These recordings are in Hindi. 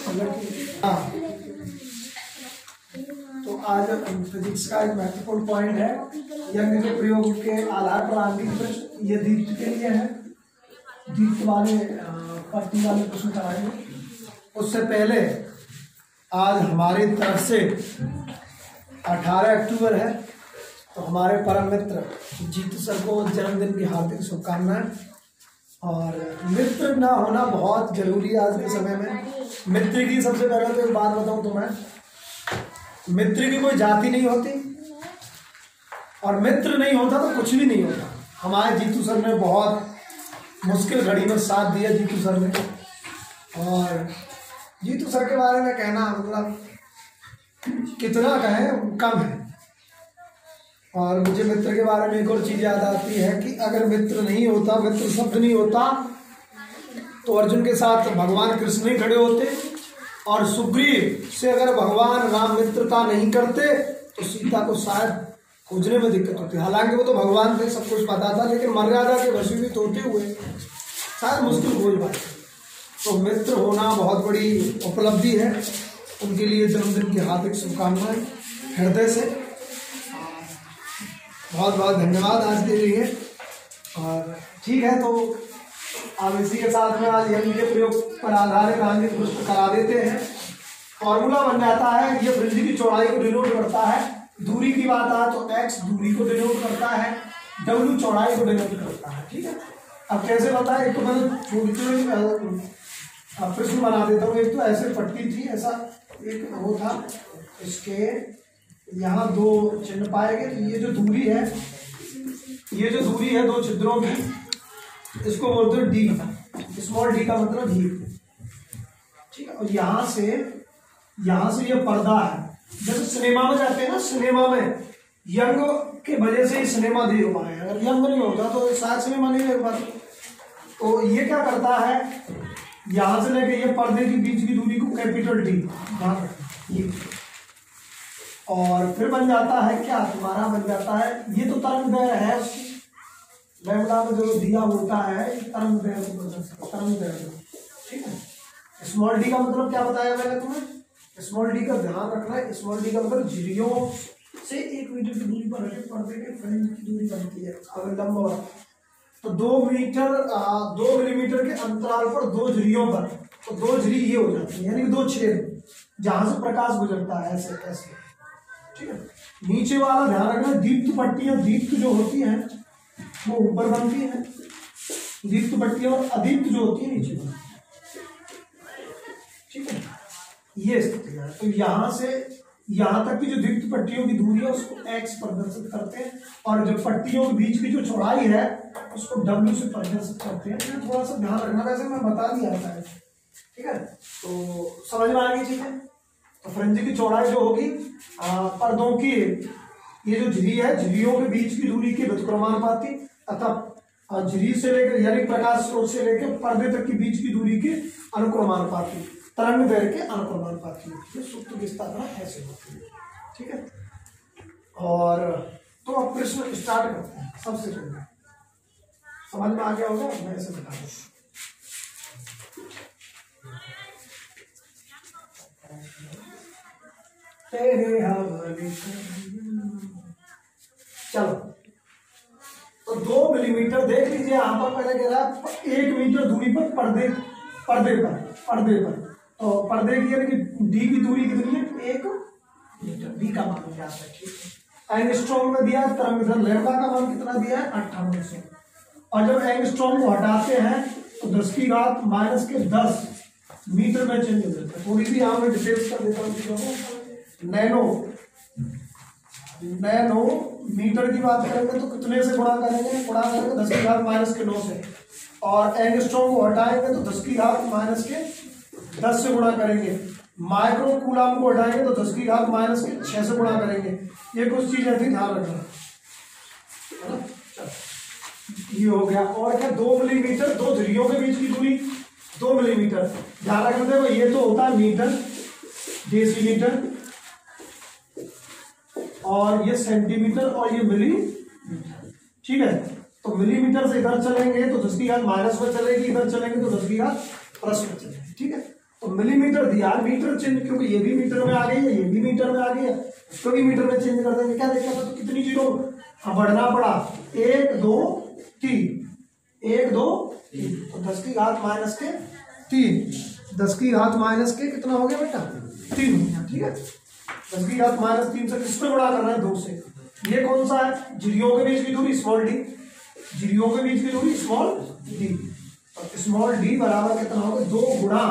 हाँ, तो आज फिजिक्स का एक महत्वपूर्ण पॉइंट है यंग के प्रयोग के आधार पर आंतरिक प्रश्न। ये दीप्त के लिए है, दीप्त वाले पट्टी वाले प्रश्न कराएंगे। उससे पहले आज हमारी तरफ से 18 अक्टूबर है, तो हमारे परम मित्र जीतू सर को जन्मदिन की हार्दिक शुभकामनाएं। और मित्र ना होना बहुत जरूरी है आज के समय में। मित्र की सबसे पहले तो एक बात बताऊं तुम्हें, मित्र की कोई जाति नहीं होती और मित्र नहीं होता तो कुछ भी नहीं होता। हमारे जीतू सर ने बहुत मुश्किल घड़ी में साथ दिया जीतू सर ने, और जीतू सर के बारे में कहना मतलब कितना कहें कम है। और मुझे मित्र के बारे में एक और चीज याद आती है कि अगर मित्र नहीं होता, मित्र शब्द नहीं होता, तो अर्जुन के साथ भगवान कृष्ण नहीं खड़े होते, और सुग्रीव से अगर भगवान राम मित्रता नहीं करते तो सीता को शायद खोजने में दिक्कत होती। हालांकि वो तो भगवान थे, सब कुछ पता था, लेकिन मर्यादा के वशीभूत होते हुए शायद मुश्किल खोज पाते। तो मित्र होना बहुत बड़ी उपलब्धि है। उनके लिए जन्मदिन की हार्दिक शुभकामनाएं हृदय से, बहुत बहुत धन्यवाद आज के लिए। और ठीक है, तो अब इसी के साथ में आज यंग के प्रयोग पर आधारित आंगिक प्रश्न करा देते हैं। फॉर्मूला बन जाता है, ये फ्रिंज की चौड़ाई को डिनोट करता है। दूरी की बात आए तो x दूरी को डिनोट करता है, w चौड़ाई को डिनोट करता है। ठीक है, अब कैसे बताएं, एक तो मैं छोटी प्रश्न बना देता हूँ। एक तो ऐसे पट्टी थी, ऐसा एक वो था, इसके यहाँ दो चिन्ह पाए गए। तो ये जो दूरी है, ये जो दूरी है दो छिद्रों की, इसको बोलते हैं डी, स्मॉल डी का मतलब ही। ठीक है, और यहाँ से ये पर्दा है। जैसे सिनेमा में जाते हैं ना, सिनेमा में यंग के वजह से ही सिनेमा देख पाए, अगर यंग नहीं होता तो शायद सिनेमा नहीं देख पाते। तो ये क्या करता है, यहाँ से लेके ये पर्दे के बीच की दूरी को कैपिटल डी ये, और फिर बन जाता है क्या, तुम्हारा बन जाता है, ये तो तरंग दैर्घ्य है, लैम्डा में जो दिया होता है तरंग दैर्घ्य। ठीक है, स्मॉल डी का मतलब क्या बताया मैंने तुम्हें, स्मॉल डी का ध्यान रखना है। स्मॉल डी का मतलब झिर्रियों से 1 मीटर की दूरी पर रखे पर्दे के फ्रेम की दूरी बनती है। अगर लंबा तो 2 मिलीमीटर के अंतराल पर 2 झिर्रियों पर, तो 2 झिर्री ये हो जाती है, यानी कि 2 छेद जहां से प्रकाश गुजरता है, ऐसे ऐसे। ठीक है, नीचे वाला ध्यान रखना, दीप्त पट्टियां दीप्त जो होती हैं वो ऊपर बनती है, दीप्त पट्टियां, और अदीप्त जो होती है नीचे बनती है। ठीक है, ये स्थिति है। तो यहाँ से यहाँ तक की जो दीप्त पट्टियों की दूरी है उसको x प्रदर्शित करते हैं, और जो पट्टियों के बीच की जो चौड़ाई है उसको w से प्रदर्शित करते हैं। थोड़ा सा ध्यान रखना, वैसे मैं बता दिया था। ठीक है, तो समझ में आ गई चीजें। तो फ्रिंज की चौड़ाई जो होगी पर्दों की, ये जो झिर्री है, झिर्रियों के बीच की दूरी के व्युत्क्रमानुपाती, अतः झिर्री से लेकर यानी प्रकाश स्रोत से लेकर पर्दे तक की बीच की दूरी के अनुक्रमानुपाती, तरंग दैर्घ्य के अनुक्रमानुपाती होती है। सूत्र की स्थापना ऐसे होती है। ठीक है, और तो अब प्रश्न स्टार्ट करते हैं। सबसे पहले समझ में आ गया होगा, मैं ऐसे बता दूं। चलो, तो 2 मिलीमीटर देख लीजिए यहाँ पर, पहले कह रहा है 1 मीटर दूरी पर पर्दे पर तो पर्दे की यानी कि डी की दूरी कितनी है, 1 मीटर, डी का मान क्या है। ठीक है, एंगस्ट्रॉम में दिया है, तरंग लैम्डा का मान कितना दिया है, 5800। और जब एंगस्ट्रॉम को हटाते हैं तो 10 की घात -10 मीटर में चेंज हो जाता है। थोड़ी सी यहाँ में डिटेल्स कर देता हूँ। नैनो मीटर की बात करेंगे तो कितने से गुणा करेंगे, 10 की घात -9 से, और एंगस्ट्रॉम को हटाएंगे तो 10 की घात -10 से गुणा करेंगे। माइक्रो कूलम को हटाएंगे तो 10 की घात -6 से गुणा करेंगे। ये कुछ चीज ऐसी ध्यान रखना है ना। ये हो गया, और क्या, 2 मिलीमीटर, 2 झिर्रियों के बीच की दूरी 2 मिलीमीटर। ध्यान रखना, देखो ये तो होता है मीटर, डेसीमीटर, और ये सेंटीमीटर, और ये मिलीमीटर। ठीक है, तो मिलीमीटर से इधर चलेंगे तो 10 की घात -1 चलेगी, इधर चलेंगे तो 10 की घात +1 चलेगी। ठीक है, तो मिलीमीटर दिया है मीटर चेंज, क्योंकि ये भी मीटर में आ गई है, ये भी मीटर में आ गई है, इसको भी मीटर में चेंज कर देंगे। क्या दिक्कत है? तो कितनी जीरो बढ़ना पड़ा, 1 2 3, 1 2 3, तो 10 की घात माइनस के 3, 10 की घात माइनस के कितना हो गया बेटा, 3 हो गया। ठीक है, 10 की घात माइनस 3 से किसमें गुणा करना है, 2 से। ये कौन सा है, झिरियों के बीच की दूरी स्मॉल डी, झिरियों के बीच की दूरी स्मॉल डी, तो स्मॉल डी बराबर कितना होगा, 2 गुणा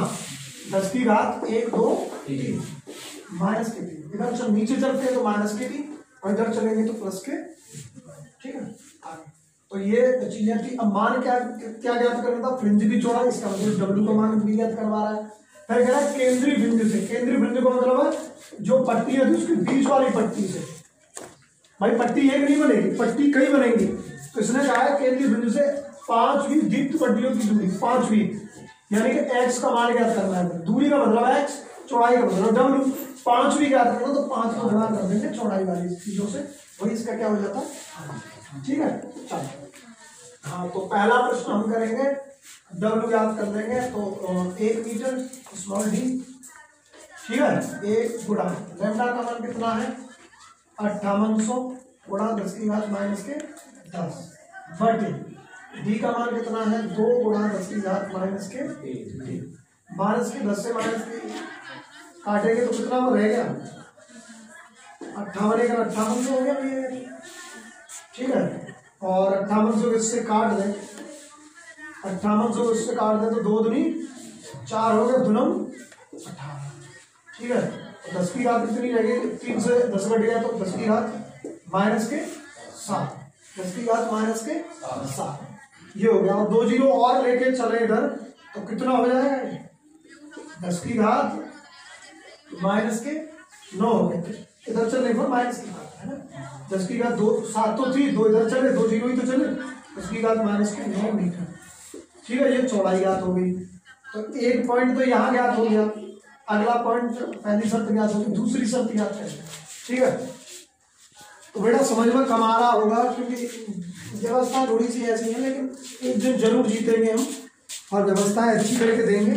10 की घात 1 2 3 माइनस के 3। इधर जब नीचे चलते हैं तो माइनस के 3 और इधर चलेंगे तो प्लस के। ठीक है, आगे तो ये चीजें थी। अब मान क्या क्या ज्ञात करना था, फ्रिंज की चौड़ाई, इसका मतलब डब्ल्यू का मान भी ज्ञात करवा रहा है। फिर कह रहा है केंद्रीय फ्रिंज से, केंद्रीय फ्रिंज का मतलब है जो पट्टी है उसके बीच वाली पट्टी से। भाई पट्टी एक नहीं बनेगी, पट्टी कई बनेंगी, तो इसने कहा है केंद्रीय फ्रिंज से 5वीं दीप्त पट्टियों की दूरी, 5वीं, यानी कि x का मान ज्ञात करना है। दूरी का मतलब x, चौड़ाई का मतलब डब्ल्यू, 5वीं ज्ञात करना तो 5 को गुणा कर देंगे चौड़ाई वाली चीजों से, वही इसका क्या हो जाता है। ठीक है, चलो हाँ, तो पहला प्रश्न हम करेंगे, डब्ल्यू याद कर लेंगे, तो 1 मीटर स्मॉल डी। ठीक है, 1 गुणा लैम्डा का मान कितना है 5800 गुणा 10 की घात माइनस के 10 बटे डी का मान कितना है 2 गुणा 10 की घात माइनस के 10 से माइनस के काटेंगे तो कितना वो रह गया 58 का 5800 हो गया। ठीक है, और 5800 इससे काट दें, 5800 इससे काट दें तो 2 दूनी 4 हो गए, दुनम 18। ठीक है, तो 10 की घात कितनी रहेगी, 3 से 10 घट गया तो 10 की घात माइनस के 7, 10 की घात माइनस के 7, ये हो गया। और 2 जीरो और लेके चले इधर तो कितना हो जाएगा, 10 की घात माइनस के 9 हो गए, इधर चलने पर माइनस की घात है ना, 10 की घात 7 तो थी, 2 इधर चले, 2 जीरो ही तो चले, 10 की घात माइनस के 9 मीटर। ठीक है, ये चौड़ाई ज्ञात हो गई, तो एक पॉइंट तो यहाँ ज्ञात हो गया, अगला पॉइंट पहली शर्त ज्ञात होगी, दूसरी शर्त ज्ञात है। ठीक है, तो बेटा समझ में कम आ रहा होगा, क्योंकि व्यवस्था थोड़ी सी ऐसी है, लेकिन एक दिन जरूर जीतेंगे हम, और व्यवस्थाएं अच्छी करके देंगे,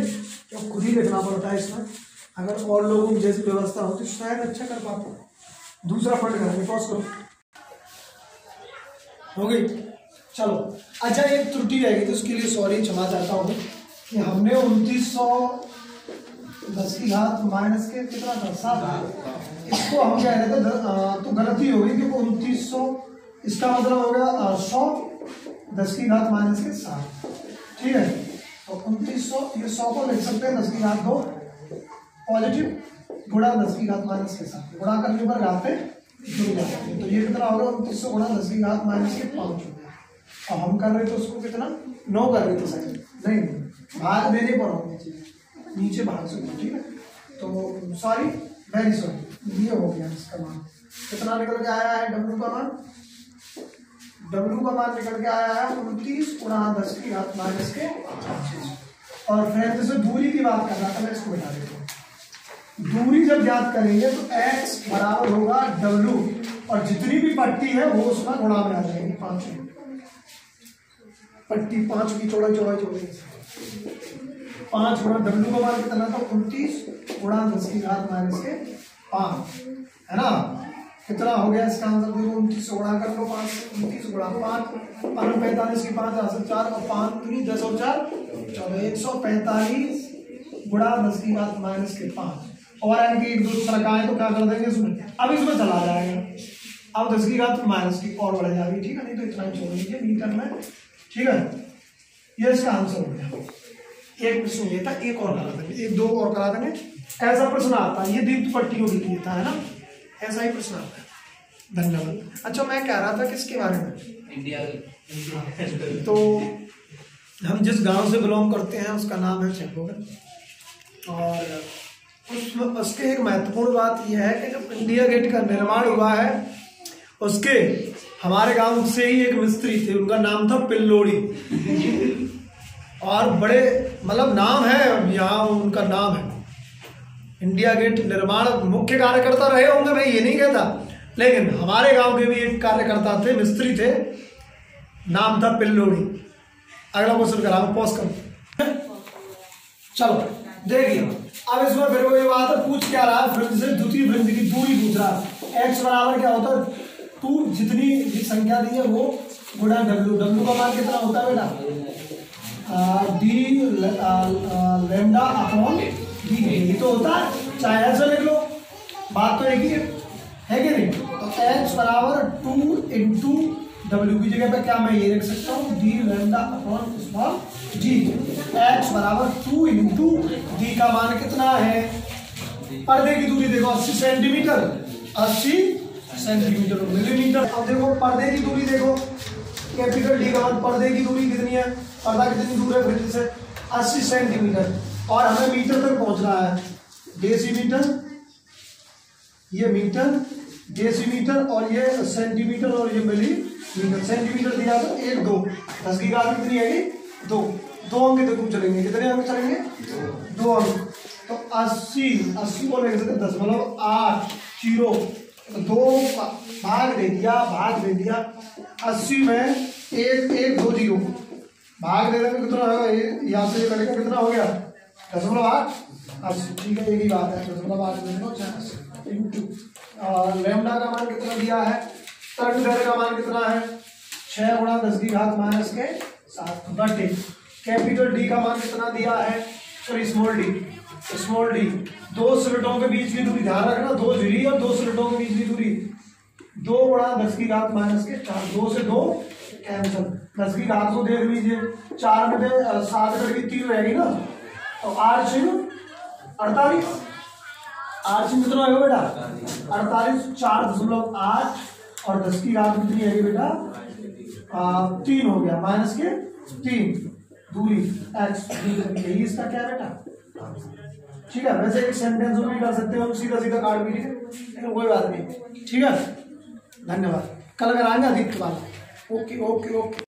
तो खुद ही लिखना पड़ता है इसमें। अगर और लोगों की जैसी व्यवस्था होती तो शायद अच्छा कर पाते। दूसरा पॉइंट करेंगे, पॉज करो, हो गई। चलो, अच्छा एक त्रुटि रहेगी तो उसके लिए सॉरी, क्षमा चाहता हूँ कि हमने 2900 10 की घात माइनस के कितना था 7, इसको हम कह रहे थे तो गलती हो गई, क्योंकि 2900 इसका मतलब हो गया 100 10 की घात माइनस के 7। ठीक है, तो 2900 ये 100 को लिख सकते हैं 10 की घात 2 पॉजिटिव गुणा 10 की घात माइनस के 7, गुणा करने पर घाते जुड़ जाते, तो ये कितना होगा 2900 गुणा 10 की घात माइनस के 5 हो गया। और हम कर रहे थे उसको कितना 9 कर रहे थे शायद, नहीं भाग देने पर होनी चाहिए, नीचे भाग सकते। ठीक है, तो सॉरी, वेरी सॉरी, ये हो गया इसका मान कितना निकल के आया है, डब्ल्यू का मान निकल के आया है 29 गुणा 10 की घात माइनस के 25। और फिर जैसे दूरी की बात कर रहा था, मैं इसको बता देता हूँ, दूरी जब ज्ञात करेंगे तो x बराबर होगा W, और जितनी भी पट्टी है वो उसका गुणा में आ जाएगी, 5 पट्टी 5 की चौड़ाई 5 गुणा W का मान कितना था 29 गुणा 10 की घात माइनस के 5 है ना, कितना हो गया इसका आंसर, 29 गुणा कर लो 5 से, 29 गुणा 5 45 की 5 4 और 5 3 10 और 4 14, 145 गुणा 10 की घात माइनस के 5, और इनकी एक दो सरकाएं तो क्या कर देंगे इसमें, अब इसमें चला जाएगा, अब 10 की घात माइनस की और बढ़ जाएगी। ठीक है, नहीं तो इतना ही छोड़ दीजिए मीटर में। ठीक है, ये इसका आंसर हो गया। एक प्रश्न ये था, एक और करा देंगे, 1 2 और करा देंगे, ऐसा प्रश्न आता है, ये दीप्त पट्टियों के लिए था, है ना, ऐसा ही प्रश्न आता है। धन्यवाद। अच्छा, मैं कह रहा था किसके बारे में, इंडिया। तो हम जिस गांव से बिलोंग करते हैं उसका नाम है चैकोगन, और उसके एक महत्वपूर्ण बात यह है कि जब इंडिया गेट का निर्माण हुआ है, उसके हमारे गांव से ही एक मिस्त्री थे, उनका नाम था पिल्लोड़ी, और बड़े मतलब नाम है यहाँ, उनका नाम है। इंडिया गेट निर्माण मुख्य कार्यकर्ता रहे होंगे, मैं ये नहीं कहता, लेकिन हमारे गांव के भी एक कार्यकर्ता थे, मिस्त्री थे, नाम था पिल्लोड़ी। अगला क्वेश्चन करा, पॉज करो। चलो, देखिए अब इसमें फिर वही बात है, पूछ क्या रहा है, फ्रिंज से द्वितीय फ्रिंज की दूरी पूछ रहा है। एक्स बराबर क्या होता है, 2 जितनी संख्या दी है वो गुणा डब्ल्यू। डब्ल्यू का मान कितना होता है बेटा, डी लैम्डा अपॉन डी, यही तो होता है, चाहे ऐसे लिख लो, बात तो एक ही है कि नहीं। तो एक्स बराबर 2 इंटू डब्ल्यू की जगह पे क्या मैं ये लिख सकता हूँ, डी लैम्डा अपॉन स्मॉल जी। एक्स बराबर 2 इंटू डी का मान कितना है, पर्दे की दूरी देखो 80 सेंटीमीटर, 80 सेंटीमीटर मिलीमीटर। अब देखो पर्दे की दूरी देखो, कैपिटल डी का मान, पर्दे की दूरी कितनी है, पर्दा कितनी दूर है फ्रिज से, 80 सेंटीमीटर, और हमें मीटर तक पहुंचना है, डेसीमीटर, ये मीटर, डेसीमीटर, और ये सेंटीमीटर, और ये मिलीमीटर। सेंटीमीटर दिया तो 1 2, 10 की घात कितनी है, 2 अंक देखो चलेंगे, कितने अंक चलेंगे, 2 अंक। तो 80 को लेकर 10.8 जीरो, 2 भाग दे दिया 80 में 1 2 0 भाग देने में कितना होगा, यहाँ से करेगा कितना हो गया, 10.8 80। ठीक है, एक ही बात है, 10.8 इंटू लैम्डा का मान कितना दिया है, तरंग दैर्घ्य का मान कितना है, 6 गुणा 10 की घात माइनस के 7 बटे कैपिटल डी का मान कितना दिया है, सॉरी स्मॉल डी 2 स्लिटों के बीच की दूरी, ध्यान रखना 2 झिरी और 2 स्लिटों के बीच की दूरी 2 गुणा 10 की घात माइनस के 4, 2 से 2 कैंसिल, 10 की घात को देख लीजिए, 4 में 7 करके 3 रहेगी ना, तो 8 48, 8 कितना होगा बेटा 48, 4.8 और 10 की घात कितनी है बेटा 3 हो गया, माइनस के 3 दूरी एक्स, यही इसका क्या बेटा। ठीक है, वैसे एक सेंटेंस में भी कर सकते हो, सीधा काट भी, लेकिन कोई बात नहीं। ठीक है, धन्यवाद, कल कराएंगे अधिक वाला। ओके।